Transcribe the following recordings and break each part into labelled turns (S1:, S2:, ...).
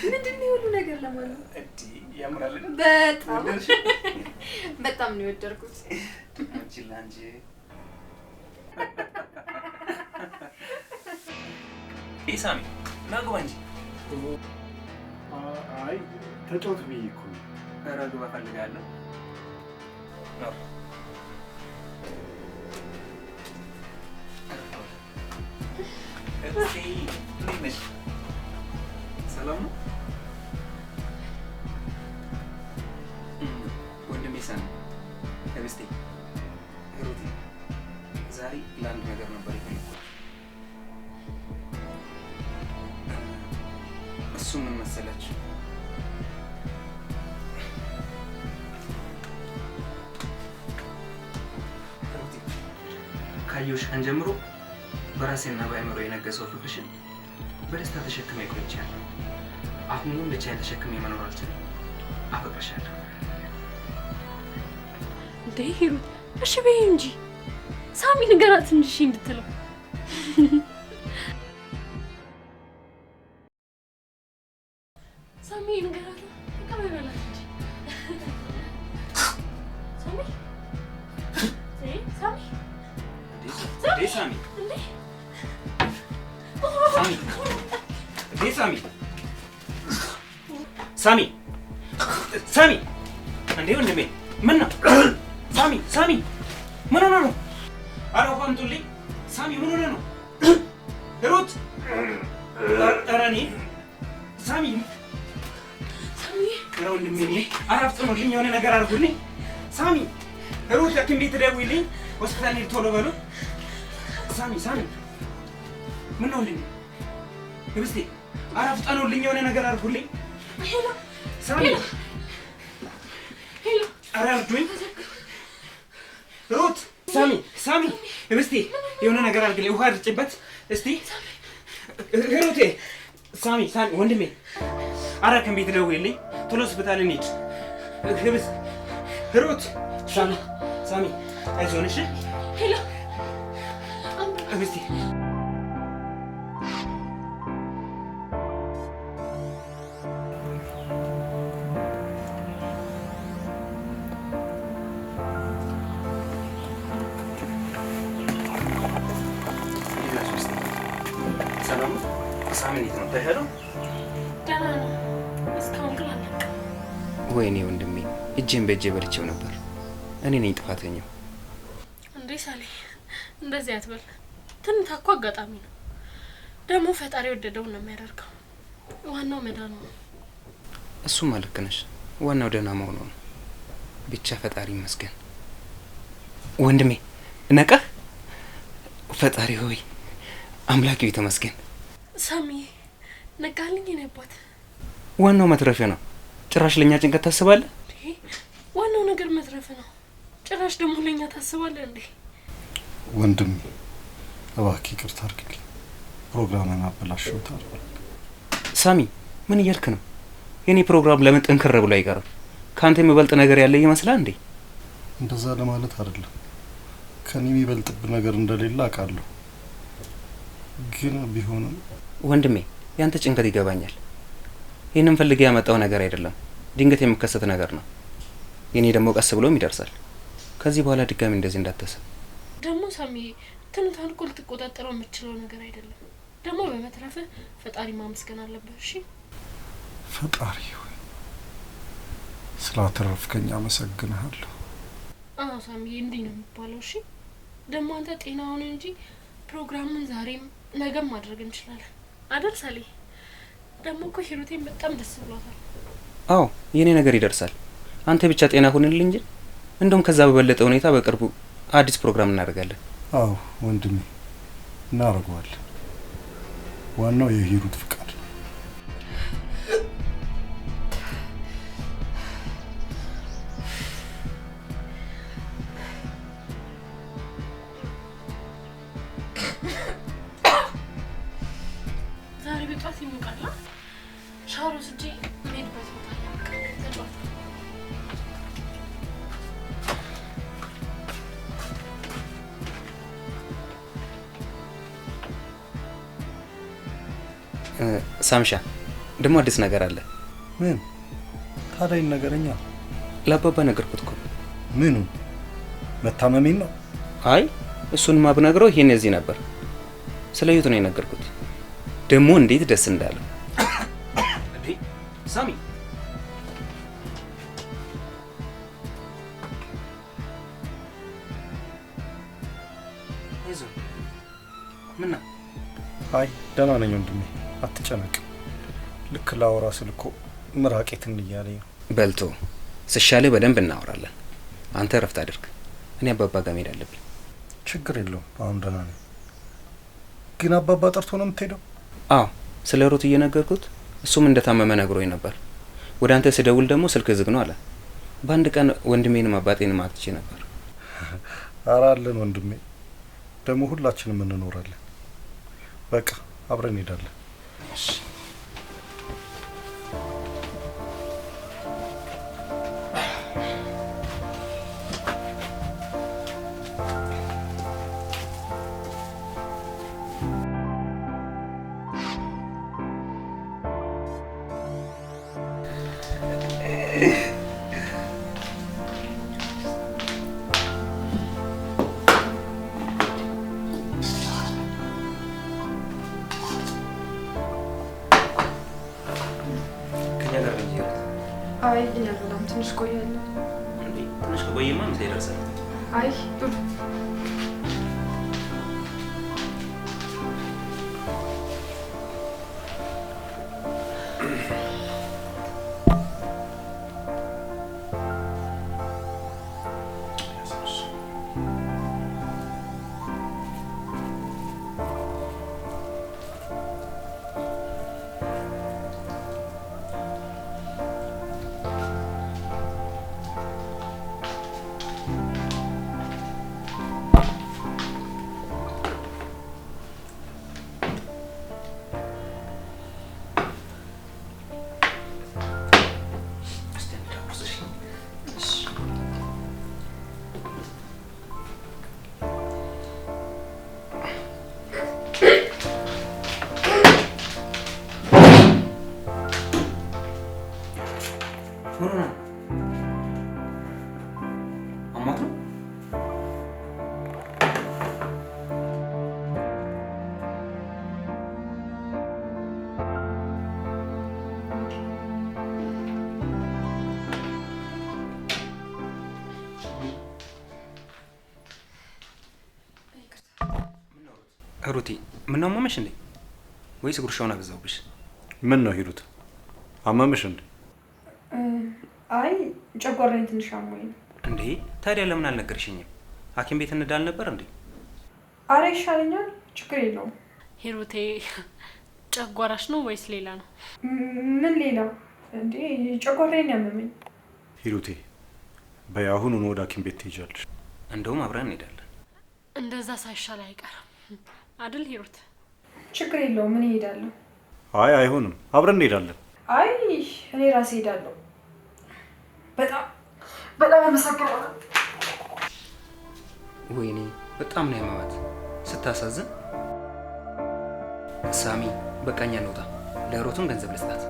S1: ምንድን ነው ሁሉ ነገር ለማለት
S2: እዲ ያምራል
S1: በጣም ነው የወደድኩት
S2: አንቺ ኢሳሚ ናግባ እንጂ
S3: አይ ተጫውት ብዬ እኮ
S2: ኧረ ግባ እፈልጋለሁ ነው እሺ ነሽ ሰላም ነው ወንድሜ ሳሚ ከብስቴ ሩቲ ዛሬ ለአንድ ነገር ነበር የፈለኩት እሱ ምን መሰላችሁ ሩቲ ካየሁሽ ቀን ጀምሮ በራሴና በአእምሮ የነገሰው ፍቅርሽን በደስታ ተሸክሜ ቆይቻለሁ። አሁንም ብቻዬን ተሸክሜ መኖር አልችልም። አፈቅርሻለሁ።
S4: እንዴ ሂሩት እሺ በይ እንጂ ሳሚ ንገራት እንጂ እሺ እንድትለው ሳሚ ንገራት ተቀበላት እንጂ ሳሚ ሳሚ
S2: ሳሚ ሳሚ ሳሚ ሳሚ እንዴ ወንድሜ ምን ነው ሳሚ ምን ሆነ ነው ኧረ ውሃ አምጡልኝ ሳሚ ምን ሆነ ነው ሩት ኧረ እኔ ሳሚ ኧረ ወንድሜ አራፍጥኑልኝ የሆነ ነገር አድርጉልኝ ሳሚ ሩት ሐኪም ቤት ደውይልኝ ሆስፒታል ሄድ ቶሎ በሉ ሳሚ ምን ነው ልኝ ይብስቲ አራፍጥኑልኝ የሆነ ነገር አድርጉልኝ ሳሚ ኧረ እርዱኝ ሩት ሳሚ ይብስቲ የሆነ ነገር አድርግልኝ ውሃ አድርጭበት እስቲ ሩቴ ሳሚ ወንድሜ ኧረ ሐኪም ቤት ደውይልኝ ቶሎ ሆስፒታል እንሂድ ይብስ ሩት ሳሚ አይዞን እሺ ይብስቲ ወይኔ ወንድሜ እጄን በእጄ በልቼው ነበር። እኔ ነኝ ጥፋተኛው።
S4: እንዴ ሳሌ እንደዚህ አትበል። ትንታ እኮ አጋጣሚ ነው። ደግሞ ፈጣሪ ወደደው ነው የሚያደርገው። ዋናው መዳኑ ነው።
S2: እሱማ ልክ ነሽ። ዋናው ደህና መሆኑ ነው። ብቻ ፈጣሪ ይመስገን። ወንድሜ ነቃህ? ፈጣሪ ሆይ አምላክ ይመስገን።
S4: ሳሚ ነቃልኝ ነባት።
S2: ዋናው መትረፍ ነው። ጭራሽ ለኛ ጭንቀት ታስባለህ?
S4: ዋናው ነገር መትረፍ ነው። ጭራሽ ደግሞ ለኛ ታስባለህ እንዴ?
S3: ወንድሜ እባክህ ይቅርታ አድርግልኝ። ፕሮግራምን አበላሽውታል።
S2: ሳሚ ምን እያልክ ነው? የኔ ፕሮግራም ለምን ጠንከር ብሎ አይቀርም? ካንተ የሚበልጥ ነገር ያለ ይመስላል እንዴ?
S3: እንደዛ ለማለት አይደለም። ከኔ የሚበልጥብ ነገር እንደሌለ አውቃለሁ። ግን ቢሆንም
S2: ወንድሜ ያንተ ጭንቀት ይገባኛል። ይሄንን ፈልጌ ያመጣው ነገር አይደለም። ድንገት የሚከሰት ነገር ነው። የኔ ደግሞ ቀስ ብሎም ይደርሳል። ከዚህ በኋላ ድጋሚ እንደዚህ እንዳትሰብ።
S4: ደግሞ ሳሚ ትንታን እኮ ልትቆጣጠረው የምትችለው ነገር አይደለም። ደግሞ በመትረፍ ፈጣሪ ማመስገን አለበት። እሺ
S3: ፈጣሪ ሆይ ስላተረፍከኝ አመሰግናለሁ።
S4: ሳሚ እንዲህ ነው የሚባለው። እሺ ደግሞ አንተ ጤናውን እንጂ ፕሮግራሙን ዛሬም ነገም ማድረግ እንችላለን አይደል ሳሌ? ደግሞ እኮ ሂሩቴን በጣም ደስ ብሏታል።
S2: አዎ የኔ ነገር ይደርሳል። አንተ ብቻ ጤና ሁንልኝ እንጂ እንደውም ከዛ በበለጠ ሁኔታ በቅርቡ አዲስ ፕሮግራም እናደርጋለን።
S3: አዎ ወንድሜ እናደርገዋለን። ዋናው የሂሩት ፍቃድ።
S4: ዛሬ በጧት ይሞቃል። ሻወር ወስጄ መሄድበት ቦታ ተጫወት።
S2: ሳምሻ ደግሞ አዲስ ነገር አለ።
S3: ምን ታዲያ ነገረኛ?
S2: ለአባባ ነገርኩት እኮ።
S3: ምኑ? መታመሜን ነው?
S2: አይ እሱንማ ብነግረው ይሄን እዚህ ነበር። ስለ ህይወት ነው የነገርኩት። ደግሞ እንዴት ደስ እንዳለው እንዴ! ሳሚ አይዞህ። ምን ነው?
S3: አይ ደህና ነኝ ወንድሜ፣ አትጨነቅ። ልክ ላወራ ስል እኮ ምራቄትን እያለኝ ነው።
S2: በልቶ ስሻለ በደንብ እናወራለን። አንተ እረፍት አድርግ። እኔ አባባ ጋር መሄድ አለብኝ።
S3: ችግር የለውም፣ አሁን ደህና ነኝ። ግን አባባ ጠርቶ ነው የምትሄደው?
S2: አዎ ስለ ሩት እየነገርኩት እሱም እንደታመመ ነግሮኝ ነበር። ወደ አንተ ስደውል ደግሞ ስልክ ዝግ ነው አለ። በአንድ ቀን ወንድሜንም አባቴንም አጥቼ ነበር።
S3: ኧረ አለን ወንድሜ፣ ደግሞ ሁላችንም እንኖራለን። በቃ አብረን እንሄዳለን።
S2: እሺ
S1: አይ ይነርላም ትንሽ ቆያለሁ።
S2: እንዴ ትንሽ ቆየማ ምን ይደርሳል?
S1: አይ ጥሩ ሩቲ ምን ነው አመመሽ እንዴ? ወይስ ጉርሻውን አበዛውብሽ?
S3: ምን ነው ሂሩት አመመሽ እንዴ?
S1: አይ ጨጓራዬን ትንሽ አሞኝ ነው።
S2: እንዴ ታዲያ ለምን አልነገርሽኝም? ሐኪም ቤት እንዳል ነበር እንዴ?
S1: አረ ይሻለኛል፣ ችግር የለውም።
S4: ሂሩቴ ጨጓራሽ ነው ወይስ ሌላ ነው?
S1: ምን ሌላ እንዴ? ጨጓራዬን ያመመኝ።
S3: ሂሩቴ በይ አሁኑኑ ወደ ሐኪም ቤት ትሄጃለሽ።
S2: እንደውም አብረን እንሄዳለን።
S4: እንደዛ ሳይሻል አይቀርም አይደል ሂሩት?
S1: ችግር የለውም፣ ምን እሄዳለሁ።
S3: አይ አይሆንም፣ አብረን እንሄዳለን።
S1: አይ እኔ ራሴ እሄዳለሁ። በጣም አመሰግናለሁ።
S2: ወይኔ በጣም ነው ያመማት። ስታሳዝን። ሳሚ በቃኛ እንውጣ። ለሮቱም ገንዘብ ልስጣት።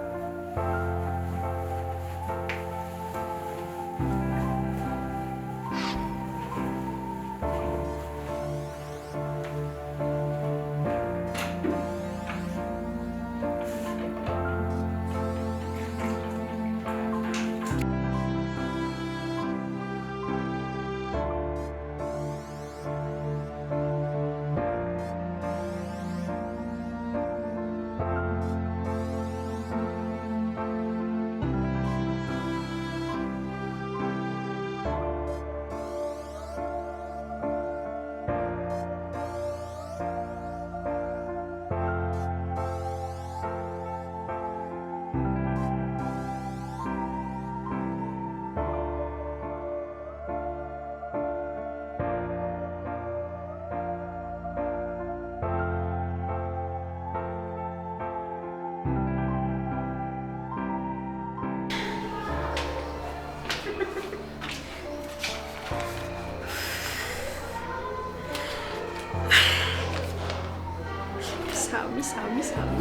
S1: ሳሚ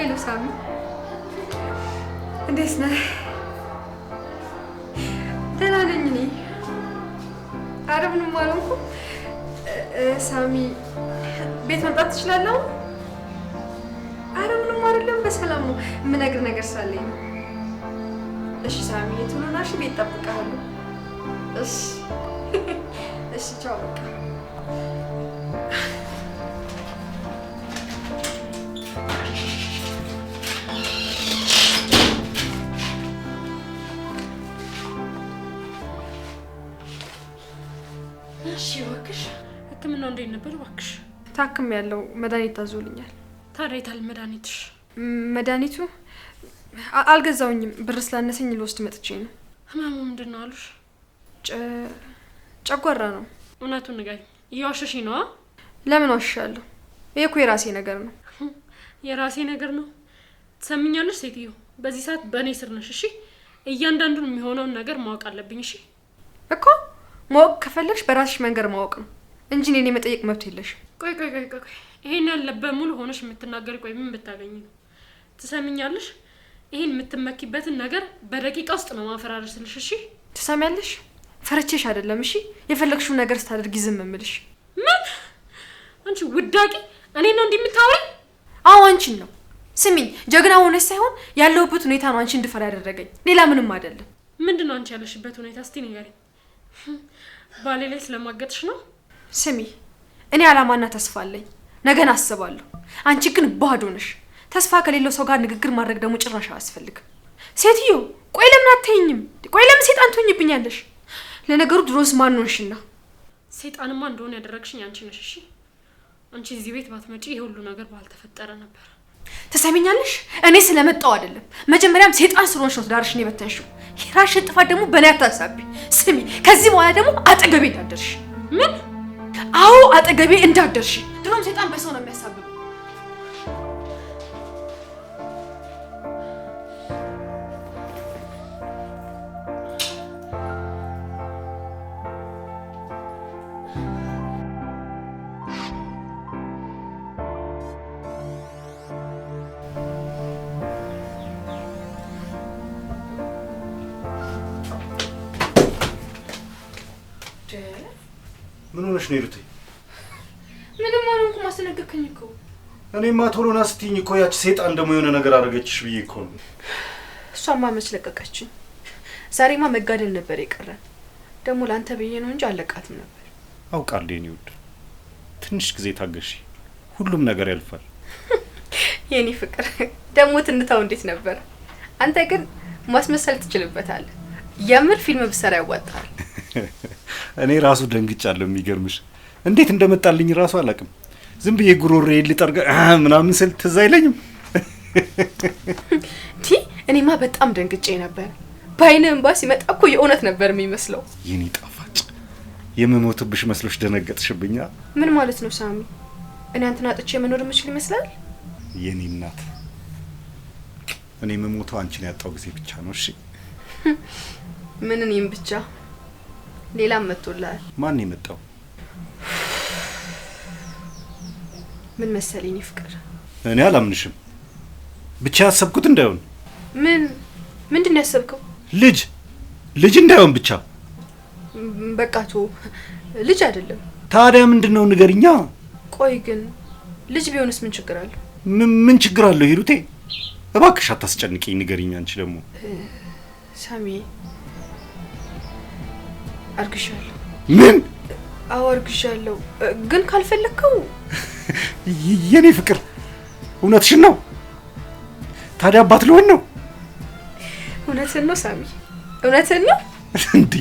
S5: ሄሎ ሳሚ፣ እንዴት ነህ? ደህና ነኝ እኔ። ኧረ ምንም አልሆንኩም። ሳሚ ቤት መምጣት ትችላለህ? ኧረ ምንም አይደለም፣ በሰላም ነው። የምነግርህ ነገር ስላለኝ ነው። እሺ ሳሚ፣ የት ሆነህ? እሺ ቤት እጠብቅሃለሁ። እሺ እሺ፣ ቻው በቃ።
S4: እሺ እባክሽ፣ ህክምናው እንዴት ነበር እባክሽ?
S5: ታክም ያለው መድኃኒት ታዞልኛል።
S4: ታዲያ የታል መድኃኒትሽ?
S5: መድኃኒቱ አልገዛውኝም፣ ብር ስላነሰኝ ልወስድ መጥቼ ነው።
S4: ህመሙ ምንድን ነው አሉሽ?
S5: ጨጓራ ነው።
S4: እውነቱን ንገሪኝ። እየዋሸሽኝ ነዋ?
S5: ለምን ዋሻለሁ? ይሄ እኮ የራሴ ነገር ነው።
S4: የራሴ ነገር ነው? ትሰሚኛለሽ ሴትዮ፣ በዚህ ሰዓት በእኔ ስር ነሽ። እሺ፣ እያንዳንዱን የሚሆነውን ነገር ማወቅ አለብኝ። እሺ
S5: እኮ ማወቅ ከፈለግሽ በራስሽ መንገድ ማወቅ ነው እንጂ እኔን የመጠየቅ መብት የለሽም።
S4: ቆይ ይሄን ያለበት ሙሉ ሆነሽ የምትናገሪ ቆይ ምን ብታገኝ ነው? ትሰሚኛለሽ? ይሄን የምትመኪበትን ነገር በደቂቃ ውስጥ ነው ማፈራረስልሽ። እሺ
S5: ትሰሚያለሽ? ፈርቼሽ አይደለም። እሺ የፈለግሽውን ነገር ስታደርጊ ዝም እምልሽ።
S4: ምን? አንቺ ውዳቂ እኔ ነው እንደምታወሪ?
S5: አዎ አንቺን ነው። ስሚኝ፣ ጀግና ሆነሽ ሳይሆን ያለሁበት ሁኔታ ነው አንቺ እንድፈራ ያደረገኝ፣ ሌላ ምንም አይደለም።
S4: ምንድነው አንቺ ያለሽበት ሁኔታ? እስቲ ንገሪኝ። ባሌ ላይ ስለማገጥሽ ነው?
S5: ስሚ፣ እኔ አላማና ተስፋ አለኝ፣ ነገን አስባለሁ። አንቺ ግን ባዶ ነሽ። ተስፋ ከሌለው ሰው ጋር ንግግር ማድረግ ደግሞ ጭራሽ አያስፈልግም። ሴትዮ ቆይ ለምን አትይኝም? ቆይ ለምን ሴጣን ትሆኝብኛለሽ? ለነገሩ ድሮስ ማን ሆንሽና?
S4: ሴጣንማ እንደሆነ ያደረግሽኝ አንቺ ነሽ። እሺ አንቺ እዚህ ቤት ባትመጪ ይሄ ሁሉ ነገር ባልተፈጠረ ነበር።
S5: ተሰሚኛለሽ? እኔ ስለመጣው አይደለም፣ መጀመሪያም ሴጣን ስለሆንሽ ነው ትዳርሽን የበተንሽው። የራስሽን ጥፋት ደግሞ በእኔ አታሳቢ። ስሚ፣ ከዚህ በኋላ ደግሞ አጠገቤ እንዳትደርሺ።
S4: ምን?
S5: አዎ አጠገቤ እንዳትደርሺ። ድሮም ሴጣን በሰው ነው የሚያሳብበው።
S3: ምን ሆነሽ ነው ይሩት?
S5: ምንም አልሆንኩም፣ አስነገርከኝ እኮ።
S3: እኔማ ቶሎ ና ስትይኝ እኮ ያቺ ሴጣን ደግሞ የሆነ ነገር አደረገችሽ ብዬ እኮ ነው።
S5: እሷማ መች ለቀቀችኝ? ዛሬማ መጋደል ነበር የቀረን። ደግሞ ላንተ ብዬ ነው እንጂ አለቃትም ነበር።
S3: አውቃለሁ የኔ ውድ፣ ትንሽ ጊዜ ታገሺ፣ ሁሉም ነገር ያልፋል።
S5: የኔ ፍቅር ደግሞ ትንታው እንዴት ነበር? አንተ ግን ማስመሰል ትችልበታለህ። የምር ፊልም ብሰራ ያዋጣል።
S3: እኔ ራሱ ደንግጫለሁ። የሚገርምሽ እንዴት እንደመጣልኝ ራሱ አላውቅም። ዝም ብዬ ጉሮሬ ልጠርጋ ምናምን ስል ትዝ አይለኝም።
S5: እኔማ በጣም ደንግጬ ነበር። በአይነ እንባ ሲመጣ እኮ የእውነት ነበር የሚመስለው።
S3: የኔ ጣፋጭ የምሞትብሽ መስሎሽ ደነገጥሽብኛ?
S5: ምን ማለት ነው ሳሚ? እኔ አንተን አጥቼ መኖር የምችል ይመስላል?
S3: የኔ እናት፣ እኔ የምሞተው አንቺን ያጣው ጊዜ ብቻ ነው። እሺ
S5: ምን? እኔም ብቻ ሌላም መጥቶልሃል።
S3: ማን የመጣው?
S5: ምን መሰለኝ ፍቅር፣
S3: እኔ አላምንሽም። ብቻ ያሰብኩት እንዳይሆን።
S5: ምንድን ያሰብከው?
S3: ልጅ እንዳይሆን ብቻ።
S5: በቃቱ ልጅ አይደለም።
S3: ታዲያ ምንድነው ንገሪኛ።
S5: ቆይ ግን ልጅ ቢሆንስ ምን ችግር አለው?
S3: ምን ችግር አለው ሂሩቴ? እባክሽ አታስጨንቂኝ፣ ንገሪኛ። አንቺ ደግሞ
S5: ሳሚ አርግሻለሁ።
S3: ምን?
S5: አዎ አርግሻለሁ። ግን ካልፈለከው
S3: የኔ ፍቅር እውነትሽን ነው? ታዲያ አባት ልሆን ነው?
S5: እውነትን ነው ሳሚ፣ እውነትን ነው።
S3: እንዴ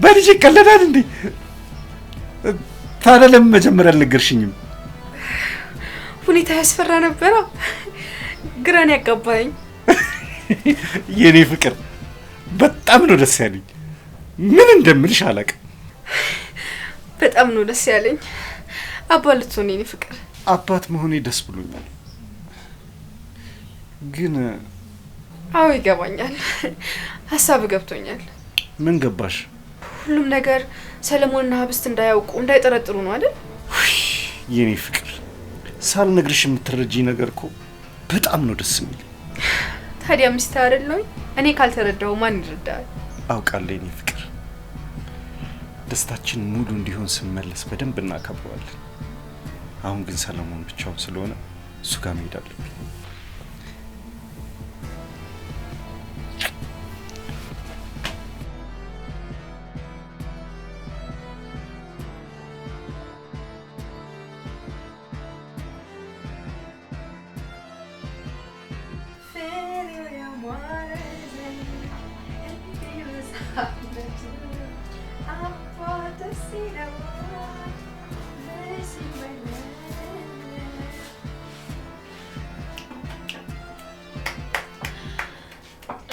S3: በልጅ ይቀለዳል እንዴ? ታዲያ ለምን መጀመሪያ አልነገርሽኝም?
S5: ሁኔታ ያስፈራ ነበረ፣ ግራን ያጋባኝ።
S3: የኔ ፍቅር በጣም ነው ደስ ያለኝ። ምን እንደምልሽ አላውቅም።
S5: በጣም ነው ደስ ያለኝ። አባት ልትሆን የኔ ፍቅር።
S3: አባት መሆኔ ደስ ብሎኛል። ግን
S5: አዎ ይገባኛል፣ ሀሳብ ገብቶኛል።
S3: ምን ገባሽ?
S5: ሁሉም ነገር ሰለሞንና ሀብስት እንዳያውቁ እንዳይጠረጥሩ ነው አይደል?
S3: የኔ ፍቅር ሳልነግርሽ የምትረጂኝ ነገር እኮ በጣም ነው ደስ የሚል።
S5: ታዲያ ሚስት አይደለሁኝ? እኔ ካልተረዳው ማን ይረዳል?
S3: አውቃለሁ የኔ ፍቅር። ደስታችን ሙሉ እንዲሆን ስንመለስ በደንብ እናከብረዋለን። አሁን ግን ሰለሞን ብቻውን ስለሆነ እሱ ጋር መሄድ አለብኝ።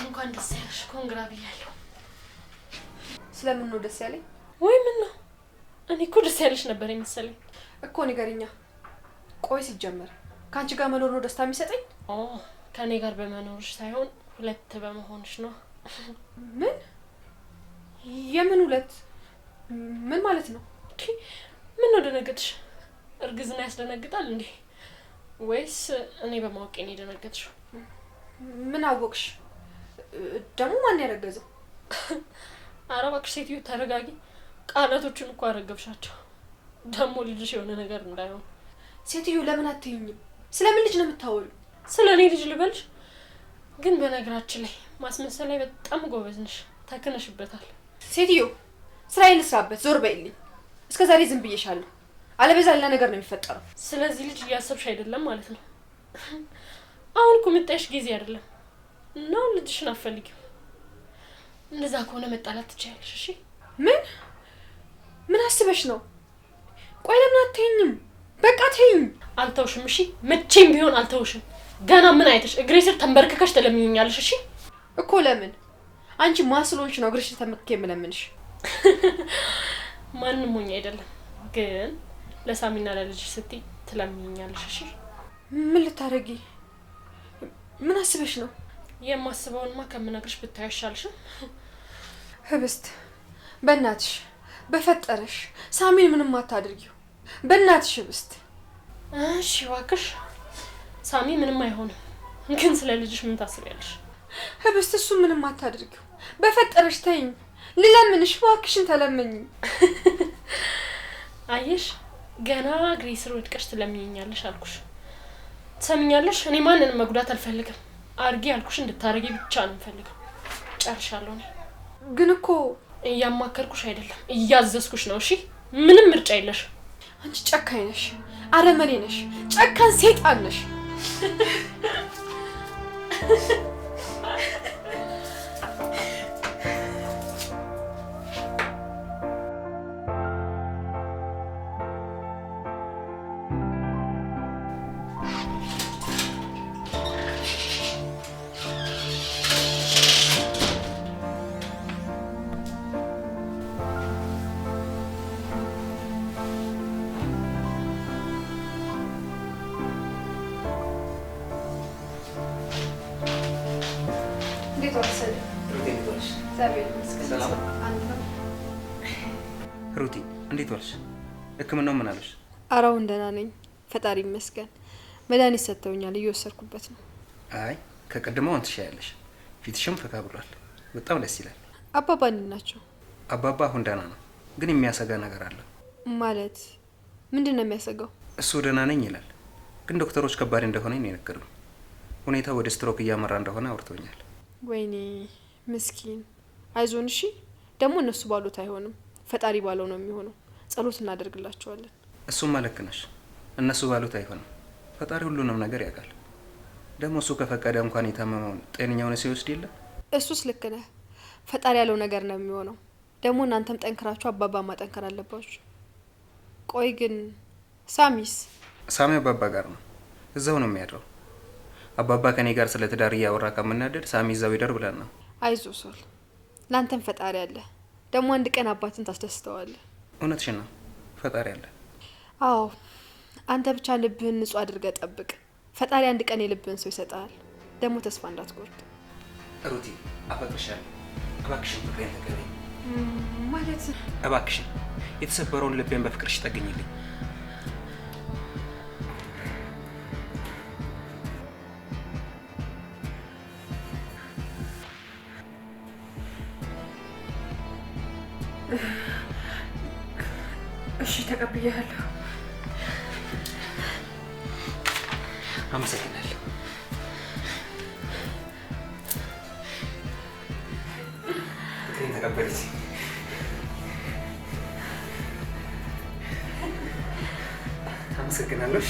S4: እንኳን ደስ ያለሽ። ኮንግራ ብያለሁ።
S5: ስለምን ነው ደስ ያለኝ?
S4: ወይ ምን ነው? እኔ እኮ ደስ ያለሽ ነበር የመሰለኝ
S5: እኮ። ንገሪኛ። ቆይ ሲጀመር ከአንቺ ጋር መኖር ነው ደስታ የሚሰጠኝ?
S4: ከኔ ጋር በመኖርሽ ሳይሆን ሁለት በመሆንሽ ነው።
S5: ምን? የምን ሁለት? ምን ማለት ነው?
S4: ምን ነው ደነገጥሽ? እርግዝና ያስደነግጣል እንዴ? ወይስ እኔ በማወቄ ነው የደነገጥሽው?
S5: ምን አወቅሽ? ደግሞ ማን ያረገዘው?
S4: ኧረ እባክሽ ሴትዮ ተረጋጊ። ቃላቶቹን እኮ አረገብሻቸው። ደግሞ ልጅሽ የሆነ ነገር እንዳይሆን።
S5: ሴትዮ ለምን አትይኝም? ስለምን ልጅ ነው የምታወሪው?
S4: ስለ እኔ ልጅ ልበልሽ? ግን በነገራችን ላይ ማስመሰል ላይ በጣም ጎበዝ ነሽ። ተክነሽበታል።
S5: ሴትዮ ስራዬን ልስራበት። ዞር በይልኝ። እስከ ዛሬ ዝም ብዬሻለሁ። አለበዛ ሌላ ነገር ነው የሚፈጠረው።
S4: ስለዚህ ልጅ እያሰብሽ አይደለም ማለት ነው? አሁን እኮ መጣሽ ጊዜ አይደለም ነው። ልጅሽን አትፈልጊው። እንደዛ ከሆነ መጣላት ትችያለሽ። እሺ?
S5: ምን አስበሽ ነው? ቆይ ለምን አትይኝም? በቃ ተይኝ።
S4: አልተውሽም። እሺ? መቼም ቢሆን አልተውሽም። ገና ምን አይተሽ እግሬ ስር ተንበርክከሽ ተለምኝኛለሽ? እሺ?
S5: እኮ ለምን? አንቺ ማስሎንሽ ነው እግሬ ስር ተመክኬ የምለምንሽ?
S4: ማንም ሆኜ አይደለም፣ ግን ለሳሚና ለልጅሽ ስትይ ትለምኝኛለሽ። እሺ?
S5: ምን ልታረጊ? ምን አስበሽ ነው?
S4: የማስበውንማ ከምነግርሽ ብታይ አይሻልሽም?
S5: ህብስት በእናትሽ በፈጠረሽ ሳሚን ምንም አታድርጊው በእናትሽ ህብስት።
S4: እሺ እባክሽ ሳሚ ምንም አይሆንም፣ ግን ስለ ልጅሽ ምን ታስቢያለሽ?
S5: ህብስት እሱ ምንም አታድርጊው በፈጠረሽ ተይኝ። ልለምንሽ እባክሽን ተለመኝ።
S4: አየሽ ገና እግሬ ስር ወድቀሽ ትለምኝኛለሽ አልኩሽ። ትሰምኛለሽ? እኔ ማንንም መጉዳት አልፈልግም። አርጊ ያልኩሽ እንድታረጊ ብቻ ነው የምፈልገው። ጨርሻለሁ። እኔ
S5: ግን እኮ
S4: እያማከርኩሽ አይደለም እያዘዝኩሽ ነው። እሺ? ምንም ምርጫ የለሽ።
S5: አንቺ ጨካኝ ነሽ፣ አረመኔ ነሽ፣ ጨካን ሰይጣን ነሽ።
S1: ሩቲ እንዴት ዋልሽ? ህክምናው ምን አለሽ?
S5: አራው እንደና ነኝ ፈጣሪ ይመስገን። መድኃኒት ሰጥተውኛል እየወሰድኩበት ነው።
S1: አይ ከቀድሞው አንተ ትሻያለሽ። ፊትሽም ፈካ ብሏል። በጣም ደስ ይላል።
S5: አባባ እንዴት ናቸው?
S1: አባባ አሁን ደህና ነው፣ ግን የሚያሰጋ ነገር አለ።
S5: ማለት ምንድን ነው የሚያሰጋው?
S1: እሱ ደህና ነኝ ይላል፣ ግን ዶክተሮች ከባድ እንደሆነ ነው የነገሩኝ። ሁኔታው ወደ ስትሮክ እያመራ እንደሆነ አውርቶኛል።
S5: ወይኔ ምስኪን። አይዞን እሺ። ደግሞ እነሱ ባሉት አይሆንም፣ ፈጣሪ ባለው ነው የሚሆነው። ጸሎት እናደርግላቸዋለን።
S1: እሱማ ልክ ነሽ። እነሱ ባሉት አይሆንም፣ ፈጣሪ ሁሉንም ነገር ያውቃል። ደግሞ እሱ ከፈቀደ እንኳን የታመመውን ጤነኛውን ሲወስድ የለ።
S5: እሱስ ልክ ነህ። ፈጣሪ ያለው ነገር ነው የሚሆነው። ደግሞ እናንተም ጠንክራችሁ አባባ ማጠንከር አለባችሁ። ቆይ ግን ሳሚስ?
S1: ሳሚ አባባ ጋር ነው፣ እዛው ነው የሚያድረው። አባባ ከኔ ጋር ስለ ትዳር እያወራ ከምናደድ ሳሚ እዛው ይደር ብለን ነው።
S5: አይዞ ሶል፣ ላንተም ፈጣሪ አለ። ደግሞ አንድ ቀን አባትን ታስደስተዋለህ።
S1: እውነትሽን ነው፣ ፈጣሪ አለ።
S5: አዎ፣ አንተ ብቻ ልብህን ንጹህ አድርገህ ጠብቅ። ፈጣሪ አንድ ቀን የልብህን ሰው ይሰጣል። ደግሞ ተስፋ እንዳትቆርጥ።
S1: ሩቲ አፈቅርሻለሁ። እባክሽን ፍቅሬን ተቀበይኝ።
S5: ማለት
S1: እባክሽን የተሰበረውን ልቤን በፍቅርሽ ጠግኝልኝ።
S5: እሺ ተቀብያለሁ።
S1: አመሰግናለሁ። ፍቅሬን ተቀበለች። አመሰግናለሁ።